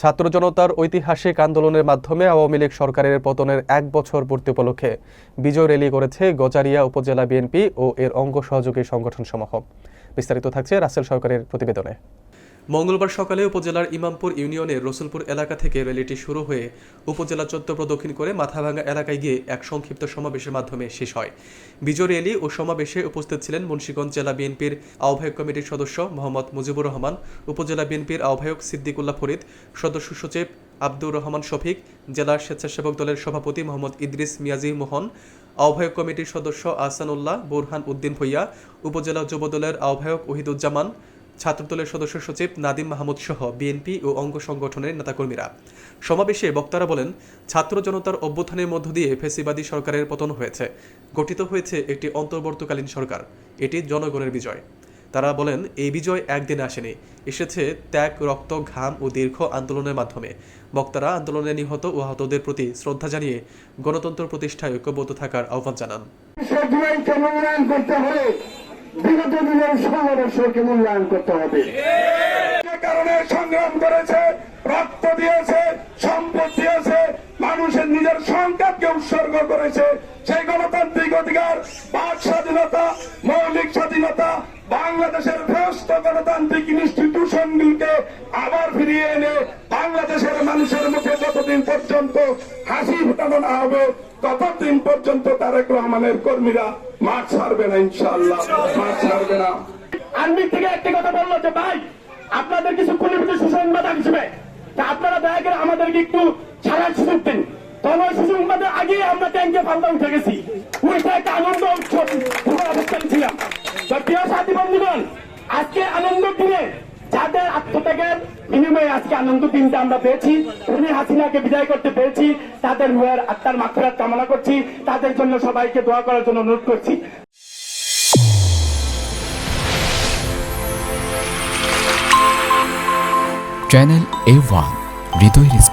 ছাত্র জনতার ঐতিহাসিক আন্দোলনের মাধ্যমে আওয়ামী লীগ সরকারের পতনের ১ বছর পূর্তি উপলক্ষে বিজয় র্যালি করেছে গজারিয়া উপজেলা বিএনপি ও এর অঙ্গ সহযোগী সংগঠনসমূহ। বিস্তারিত থাকছে রাসেল সরকারের প্রতিবেদনে। মঙ্গলবার সকালে উপজেলার ইমামপুর ইউনিয়নের রসুলপুর এলাকা থেকে র্যালিটি শুরু হয়ে উপজেলা চত্বর প্রদক্ষিণ করে মাথাভাঙ্গা এলাকায় গিয়ে এক সংক্ষিপ্ত সমাবেশের মাধ্যমে শেষ হয়। বিজয় র্যালি ও সমাবেশে উপস্থিত ছিলেন মুন্সিগঞ্জ জেলা বিএনপির আহ্বায়ক কমিটির সদস্য মোহাম্মদ মুজিবুর রহমান, উপজেলা বিএনপির আহ্বায়ক সিদ্দিকুল্লাহ ফরিদ, সদস্য সচিব আব্দুর রহমান শফিক, জেলা স্বেচ্ছাসেবক দলের সভাপতি মোহাম্মদ ইদ্রিস মিয়াজি মোহন, আহ্বায়ক কমিটির সদস্য আহসানুল্লাহ, বুরহান উদ্দিন ভুইয়া, উপজেলা যুবদলের আহ্বায়ক ওহিদুজ্জামান, ছাত্রদলের সদস্য সচিব নাদিম মাহমুদ সহ বিএনপি ও অঙ্গ সংগঠনের নেতাকর্মীরা। সমাবেশে বক্তারা বলেন, ছাত্র জনতার অভ্যুত্থানের মধ্য দিয়ে ফ্যাসিবাদী সরকারের পতন হয়েছে, গঠিত হয়েছে একটি অন্তর্বর্তীকালীন সরকার। এটি জনগণের বিজয়। তারা বলেন, এই বিজয় একদিনে আসেনি, এসেছে ত্যাগ, রক্ত, ঘাম ও দীর্ঘ আন্দোলনের মাধ্যমে। বক্তারা আন্দোলনে নিহত ও আহতদের প্রতি শ্রদ্ধা জানিয়ে গণতন্ত্র প্রতিষ্ঠায় ঐক্যবদ্ধ থাকার আহ্বান জানান। বিগত দিনের সংঘর্ষকে মূল্যায়ন করতে হবে। যে কারণে সংগ্রাম করেছে, রক্ত দিয়েছে, সম্পদ দিয়েছে, মানুষের নিজের সংখ্যাকে উৎসর্গ করেছে, সেই গণতান্ত্রিক অধিকার, বাক স্বাধীনতা, মৌলিক স্বাধীনতা, বাংলাদেশের ভ্রষ্ট গণতান্ত্রিক ইনস্টিটিউশনগুলিকে আবার ফিরিয়ে এনে বাংলাদেশের মানুষের মুখে যতদিন পর্যন্ত হাসি ফোটানো না হবে ততদিন পর্যন্ত তারেক রহমানের কর্মীরা মাঠ ছাড়বে না, ইনশাআল্লাহ মাঠ ছাড়বে না। আর্মি থেকে একটি কথা বললো যে ভাই, আপনাদের কিছু খুলিপিত সুসংবাদ আসবে, তা আপনারা দয়া করে আমাদেরকে একটু ছাড়ার সুযোগ দিন। তখন ওই সুসংবাদের আগেই আমরা ট্যাঙ্কে ফালদা উঠে গেছি, উঠে একটা আনন্দ উৎসব অবস্থান ছিলাম। প্রিয় সাথী বন্ধুগণ, আজকে আনন্দ দিনে যাদের আত্মত্যাগের বিনিময়ে আজকে আনন্দ দিনটা আমরা পেয়েছি, খুনি হাসিনাকে বিদায় করতে পেরেছি, তাদের রুহের আত্মার মাগফিরাত কামনা করছি, তাদের জন্য সবাইকে দোয়া করার জন্য অনুরোধ করছি। চ্যানেল A1 হৃদয়ের